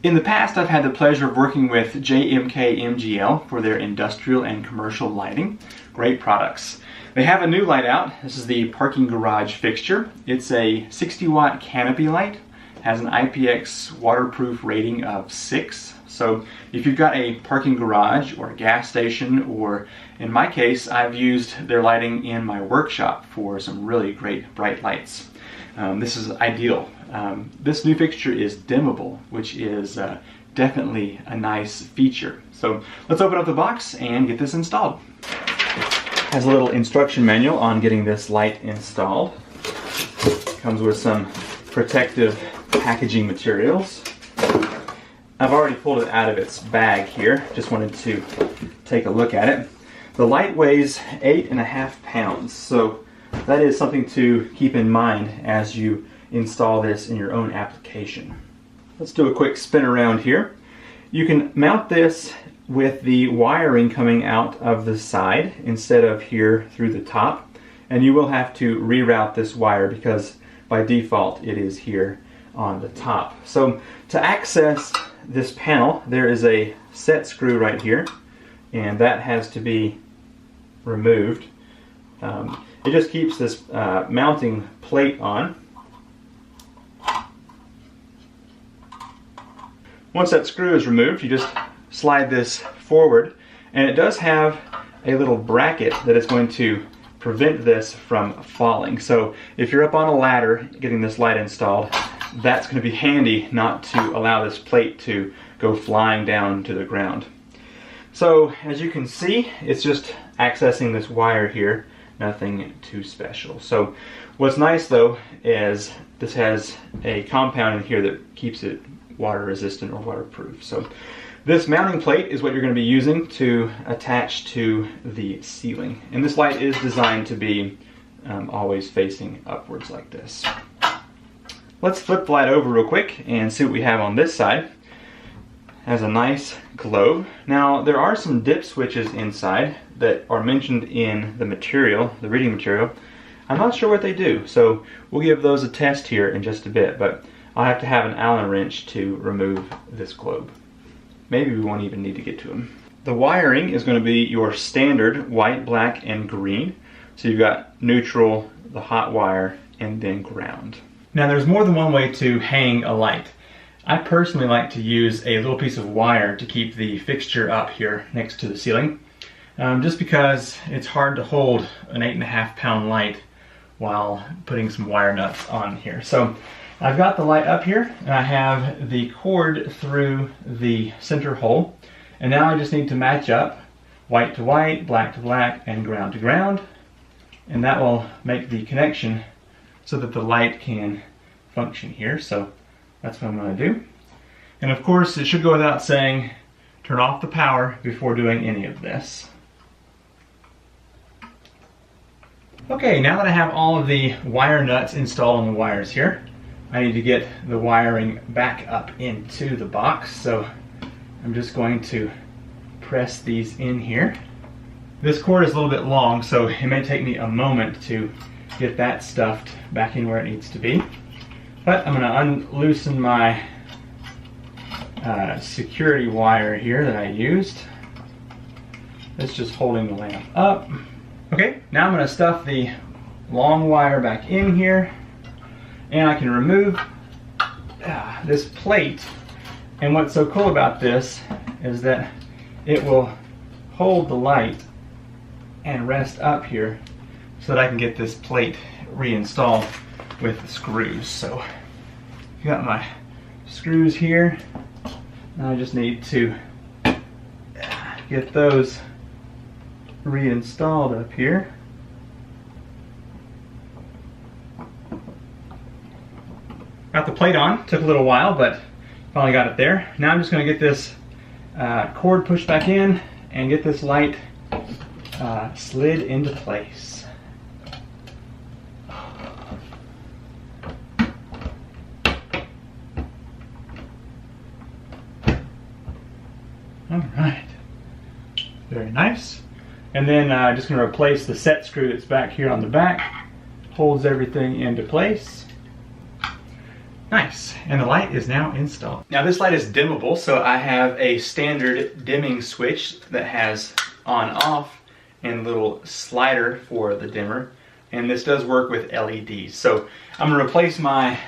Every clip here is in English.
In the past, I've had the pleasure of working with JMKMGL for their industrial and commercial lighting. Great products. They have a new light out. This is the parking garage fixture. It's a 60-watt canopy light. It has an IPX waterproof rating of 6. So if you've got a parking garage or a gas station, or in my case, I've used their lighting in my workshop for some really great bright lights. This is ideal. This new fixture is dimmable, which is definitely a nice feature. So let's open up the box and get this installed. It has a little instruction manual on getting this light installed. Comes with some protective packaging materials. I've already pulled it out of its bag here. Just wanted to take a look at it. The light weighs 8.5 pounds, so that is something to keep in mind as you install this in your own application. Let's do a quick spin around here. You can mount this with the wiring coming out of the side instead of here through the top, and you will have to reroute this wire because by default it is here on the top. So to access this panel, there is a set screw right here, and that has to be removed. It just keeps this mounting plate on. Once that screw is removed, you just slide this forward, and it does have a little bracket that is going to prevent this from falling. So if you're up on a ladder getting this light installed, that's going to be handy not to allow this plate to go flying down to the ground. So as you can see, it's just accessing this wire here, nothing too special. So what's nice though is this has a compound in here that keeps it water resistant or waterproof. So this mounting plate is what you're going to be using to attach to the ceiling. And this light is designed to be always facing upwards like this. Let's flip the light over real quick and see what we have on this side. It has a nice globe. Now there are some dip switches inside that are mentioned in the material, the reading material. I'm not sure what they do, so we'll give those a test here in just a bit, but I'll have to have an Allen wrench to remove this globe. Maybe we won't even need to get to them. The wiring is going to be your standard white, black, and green. So you've got neutral, the hot wire, and then ground. Now there's more than one way to hang a light. I personally like to use a little piece of wire to keep the fixture up here next to the ceiling, just because it's hard to hold an 8.5 pound light while putting some wire nuts on here. So I've got the light up here, and I have the cord through the center hole, and now I just need to match up white to white, black to black, and ground to ground, and that will make the connection so that the light can function here. So that's what I'm going to do. And of course, it should go without saying, turn off the power before doing any of this. Okay, now that I have all of the wire nuts installed on the wires here, I need to get the wiring back up into the box. So I'm just going to press these in here. This cord is a little bit long, so it may take me a moment to get that stuffed back in where it needs to be. But I'm going to unloosen my security wire here that I used. It's just holding the lamp up. Okay, now I'm going to stuff the long wire back in here, and I can remove this plate. And what's so cool about this is that it will hold the light and rest up here so that I can get this plate reinstalled with the screws. So I've got my screws here, and I just need to get those reinstalled up here. Got the plate on, took a little while, but finally got it there. Now I'm just going to get this cord pushed back in and get this light slid into place. All right, very nice. And then just going to replace the set screw that's back here on the back. Holds everything into place. Nice, and the light is now installed. Now this light is dimmable, so I have a standard dimming switch that has on off and little slider for the dimmer, and this does work with LEDs. So I'm gonna replace my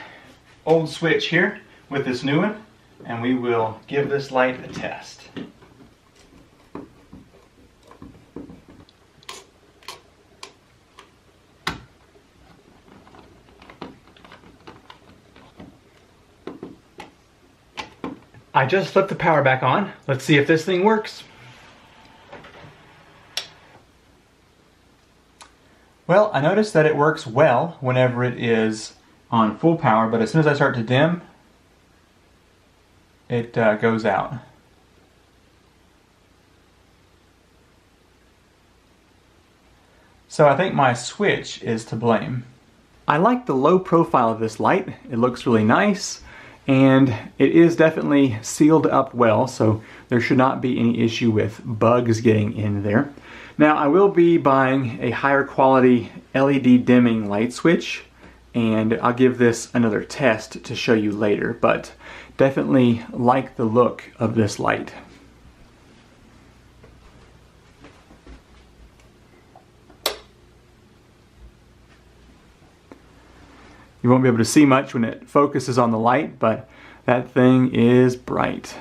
old switch here with this new one, and we will give this light a test. I just flipped the power back on. Let's see if this thing works. Well, I noticed that it works well whenever it is on full power, but as soon as I start to dim, it goes out. So I think my switch is to blame. I like the low profile of this light. It looks really nice, and it is definitely sealed up well, so there should not be any issue with bugs getting in there. Now I will be buying a higher quality LED dimming light switch, and I'll give this another test to show you later, but definitely like the look of this light. You won't be able to see much when it focuses on the light, but that thing is bright.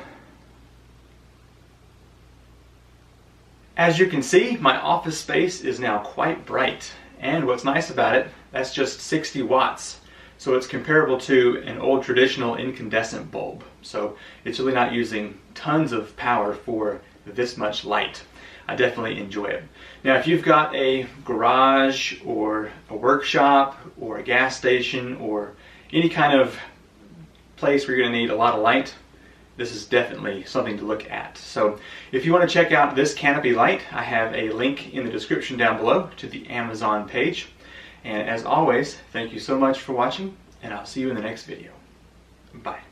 As you can see, my office space is now quite bright. And what's nice about it, that's just 60 watts. So it's comparable to an old traditional incandescent bulb. So it's really not using tons of power for this much light. I definitely enjoy it. Now if you've got a garage or a workshop or a gas station or any kind of place where you're going to need a lot of light, this is definitely something to look at. So if you want to check out this Canopy light, I have a link in the description down below to the Amazon page. And as always, thank you so much for watching, and I'll see you in the next video. Bye.